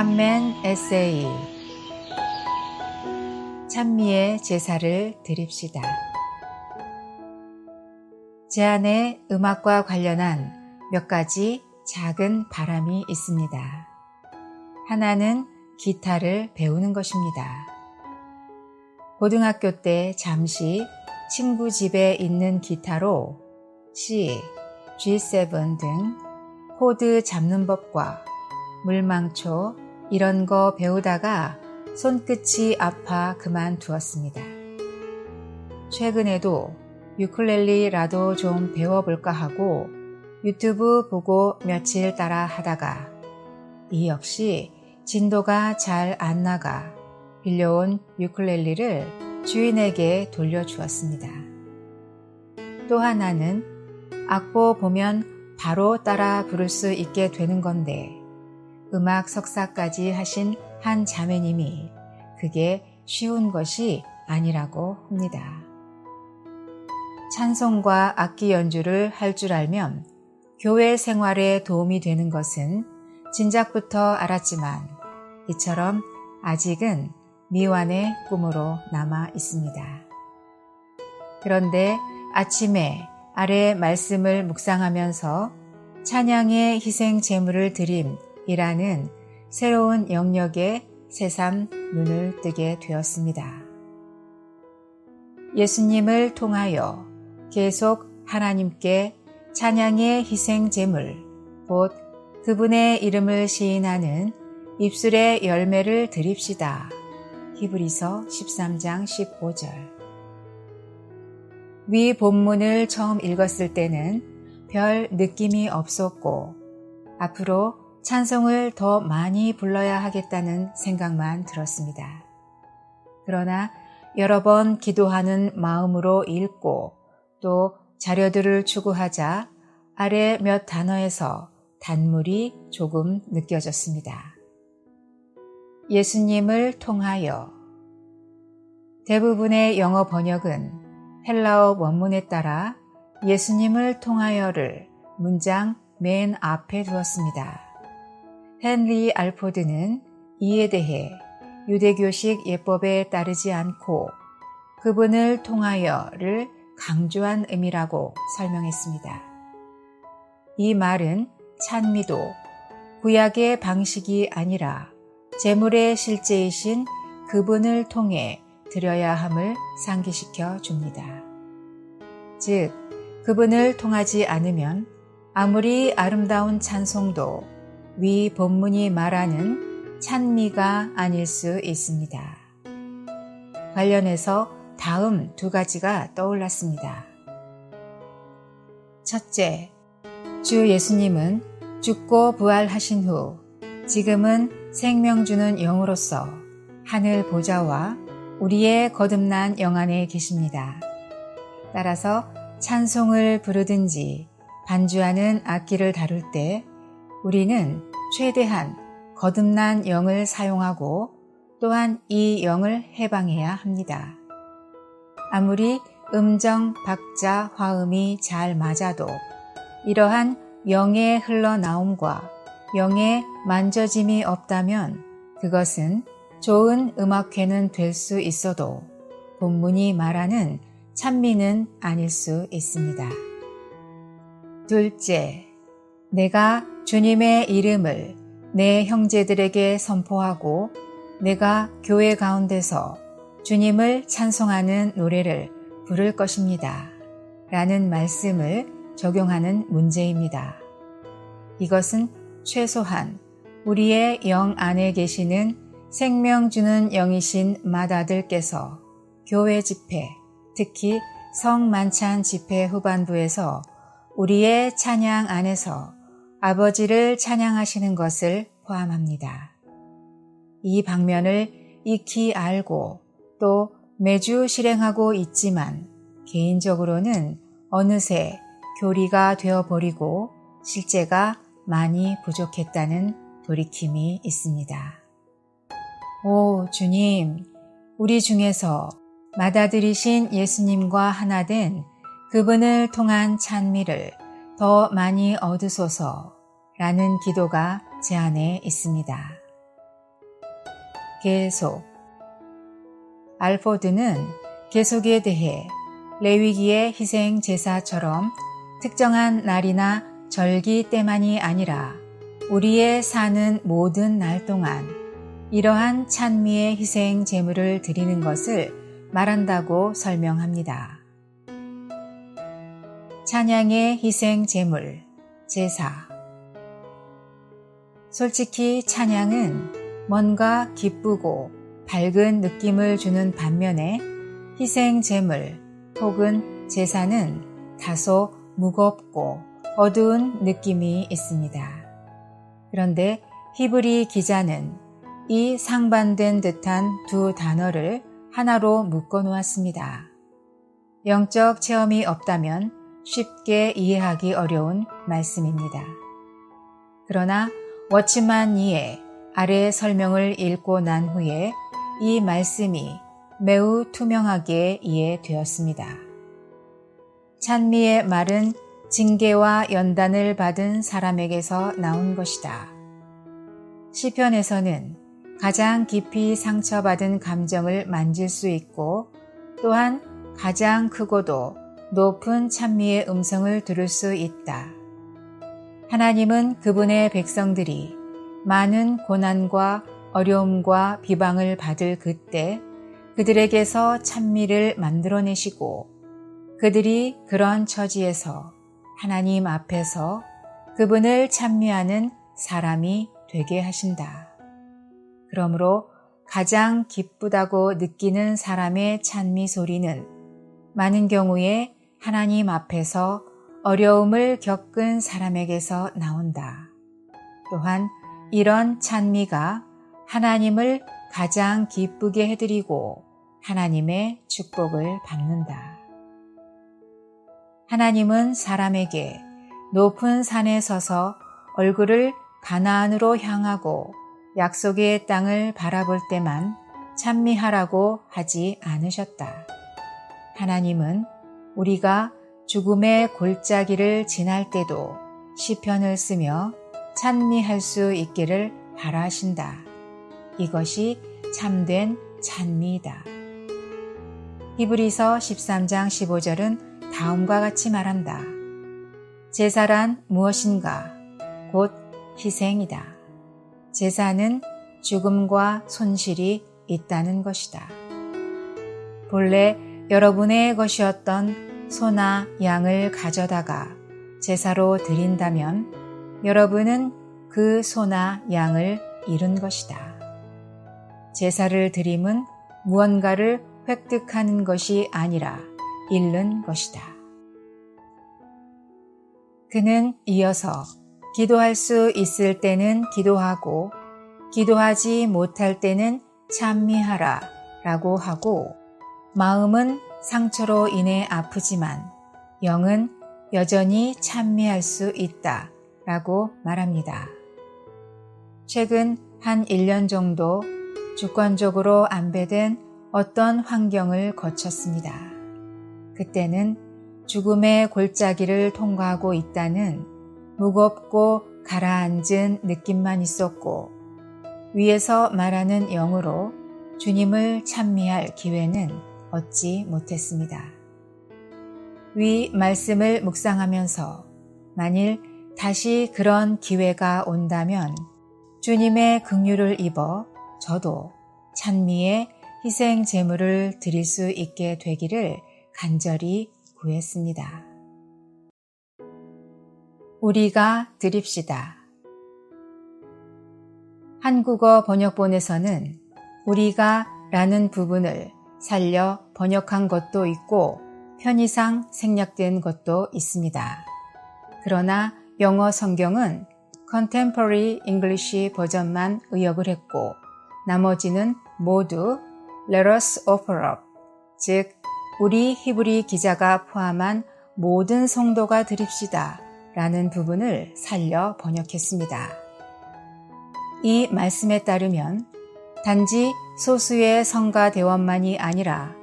한맨 에세이 찬미의 제사를 드립시다. 제 안에 음악과 관련한 몇 가지 작은 바람이 있습니다. 하나는 기타를 배우는 것입니다. 고등학교 때 잠시 친구 집에 있는 기타로 C, G7 등 코드 잡는 법과 물망초 이런 거 배우다가 손끝이 아파 그만두었습니다. 최근에도 유쿨렐리라도 좀 배워볼까 하고 유튜브 보고 며칠 따라 하다가 이 역시 진도가 잘 안 나가 빌려온 유쿨렐리를 주인에게 돌려주었습니다. 또 하나는 악보 보면 바로 따라 부를 수 있게 되는 건데 음악 석사까지 하신 한 자매님이 그게 쉬운 것이 아니라고 합니다. 찬송과 악기 연주를 할 줄 알면 교회 생활에 도움이 되는 것은 진작부터 알았지만 이처럼 아직은 미완의 꿈으로 남아 있습니다. 그런데 아침에 아래 말씀을 묵상하면서 찬양의 희생 제물을 드림이라는 새로운 영역에 새삼 눈을 뜨게 되었습니다. 예수님을 통하여 계속 하나님께 찬양의 희생 제물, 곧 그분의 이름을 시인하는 입술의 열매를 드립시다. 히브리서 13장 15절. 위 본문을 처음 읽었을 때는 별 느낌이 없었고 앞으로 찬송을 더 많이 불러야 하겠다는 생각만 들었습니다. 그러나 여러 번 기도하는 마음으로 읽고 또 자료들을 추구하자 아래 몇 단어에서 단물이 조금 느껴졌습니다. 예수님을 통하여. 대부분의 영어 번역은 헬라어 원문에 따라 예수님을 통하여를 문장 맨 앞에 두었습니다. 헨리 알포드는 이에 대해 유대교식 예법에 따르지 않고 그분을 통하여를 강조한 의미라고 설명했습니다. 이 말은 찬미도 구약의 방식이 아니라 제물의 실제이신 그분을 통해 드려야 함을 상기시켜 줍니다. 즉, 그분을 통하지 않으면 아무리 아름다운 찬송도 위 본문이 말하는 찬미가 아닐 수 있습니다. 관련해서 다음 두 가지가 떠올랐습니다. 첫째, 주 예수님은 죽고 부활하신 후 지금은 생명 주는 영으로서 하늘 보좌와 우리의 거듭난 영 안에 계십니다. 따라서 찬송을 부르든지 반주하는 악기를 다룰 때 우리는 최대한 거듭난 영을 사용하고 또한 이 영을 해방해야 합니다. 아무리 음정, 박자, 화음이 잘 맞아도 이러한 영의 흘러나옴과 영의 만져짐이 없다면 그것은 좋은 음악회는 될 수 있어도 본문이 말하는 찬미는 아닐 수 있습니다. 둘째, 내가 주님의 이름을 내 형제들에게 선포하고 내가 교회 가운데서 주님을 찬송하는 노래를 부를 것입니다. 라는 말씀을 적용하는 문제입니다. 이것은 최소한 우리의 영 안에 계시는 생명 주는 영이신 맏아들께서 교회 집회, 특히 성만찬 집회 후반부에서 우리의 찬양 안에서 아버지를 찬양하시는 것을 포함합니다. 이 방면을 익히 알고 또 매주 실행하고 있지만 개인적으로는 어느새 교리가 되어버리고 실제가 많이 부족했다는 돌이킴이 있습니다. 오 주님, 우리 중에서 맏아들이신 예수님과 하나 된 그분을 통한 찬미를 더 많이 얻으소서 라는 기도가 제 안에 있습니다. 계속. 알포드는 계속에 대해 레위기의 희생 제사처럼 특정한 날이나 절기 때만이 아니라 우리의 사는 모든 날 동안 이러한 찬미의 희생 제물을 드리는 것을 말한다고 설명합니다. 찬양의 희생 제물, 제사. 솔직히 찬양은 뭔가 기쁘고 밝은 느낌을 주는 반면에 희생 제물 혹은 제사는 다소 무겁고 어두운 느낌이 있습니다. 그런데 히브리 기자는 이 상반된 듯한 두 단어를 하나로 묶어 놓았습니다. 영적 체험이 없다면 쉽게 이해하기 어려운 말씀입니다. 그러나 워치만 니의 아래 설명을 읽고 난 후에 이 말씀이 매우 투명하게 이해되었습니다. 찬미의 말은 징계와 연단을 받은 사람에게서 나온 것이다. 시편에서는 가장 깊이 상처받은 감정을 만질 수 있고 또한 가장 크고도 높은 찬미의 음성을 들을 수 있다. 하나님은 그분의 백성들이 많은 고난과 어려움과 비방을 받을 그때 그들에게서 찬미를 만들어내시고 그들이 그런 처지에서 하나님 앞에서 그분을 찬미하는 사람이 되게 하신다. 그러므로 가장 기쁘다고 느끼는 사람의 찬미 소리는 많은 경우에 하나님 앞에서 어려움을 겪은 사람에게서 나온다. 또한 이런 찬미가 하나님을 가장 기쁘게 해드리고 하나님의 축복을 받는다. 하나님은 사람에게 높은 산에 서서 얼굴을 가나안으로 향하고 약속의 땅을 바라볼 때만 찬미하라고 하지 않으셨다. 하나님은 우리가 죽음의 골짜기를 지날 때도 시편을 쓰며 찬미할 수 있기를 바라신다. 이것이 참된 찬미이다. 히브리서 13장 15절은 다음과 같이 말한다. 제사란 무엇인가? 곧 희생이다. 제사는 죽음과 손실이 있다는 것이다. 본래 여러분의 것이었던 소나 양을 가져다가 제사로 드린다면 여러분은 그 소나 양을 잃은 것이다. 제사를 드림은 무언가를 획득하는 것이 아니라 잃는 것이다. 그는 이어서 기도할 수 있을 때는 기도하고 기도하지 못할 때는 찬미하라 라고 하고 마음은 상처로 인해 아프지만 영은 여전히 찬미할 수 있다 라고 말합니다. 최근 한 1년 정도 주권적으로 안배된 어떤 환경을 거쳤습니다. 그때는 죽음의 골짜기를 통과하고 있다는 무겁고 가라앉은 느낌만 있었고 위에서 말하는 영으로 주님을 찬미할 기회는 얻지 못했습니다. 위 말씀을 묵상하면서 만일 다시 그런 기회가 온다면 주님의 긍휼을 입어 저도 찬미의 희생 제물을 드릴 수 있게 되기를 간절히 구했습니다. 우리가 드립시다. 한국어 번역본에서는 우리가 라는 부분을 살려 번역한 것도 있고 편의상 생략된 것도 있습니다. 그러나 영어 성경은 Contemporary English 버전만 의역을 했고 나머지는 모두 Let us offer up, 즉 우리 히브리 기자가 포함한 모든 성도가 드립시다 라는 부분을 살려 번역했습니다. 이 말씀에 따르면 단지 소수의 성가 대원만이 아니라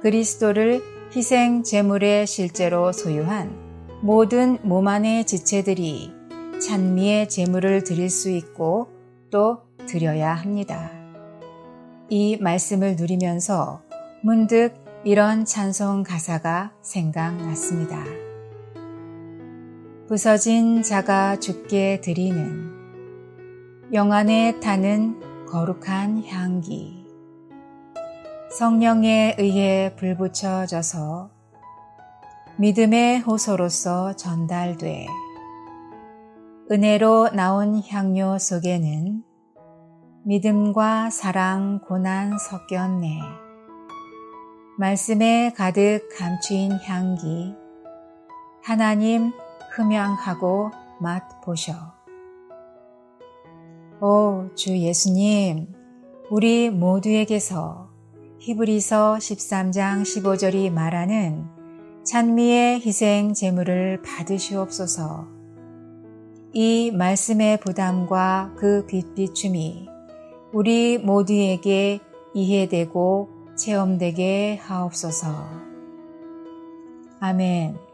그리스도를 희생 제물에 실제로 소유한 모든 몸 안의 지체들이 찬미의 제물을 드릴 수 있고 또 드려야 합니다. 이 말씀을 누리면서 문득 이런 찬송 가사가 생각났습니다. 부서진 자가 주께 드리는 영안에 타는 거룩한 향기, 성령에 의해 불붙여져서 믿음의 호소로서 전달돼 은혜로 나온 향료 속에는 믿음과 사랑, 고난 섞였네. 말씀에 가득 감추인 향기, 하나님 흠양하고 맛보셔. 오 주 예수님, 우리 모두에게서 히브리서 13장 15절이 말하는 찬미의 희생 제물을 받으시옵소서. 이 말씀의 부담과 그 빛비춤이 우리 모두에게 이해되고 체험되게 하옵소서. 아멘.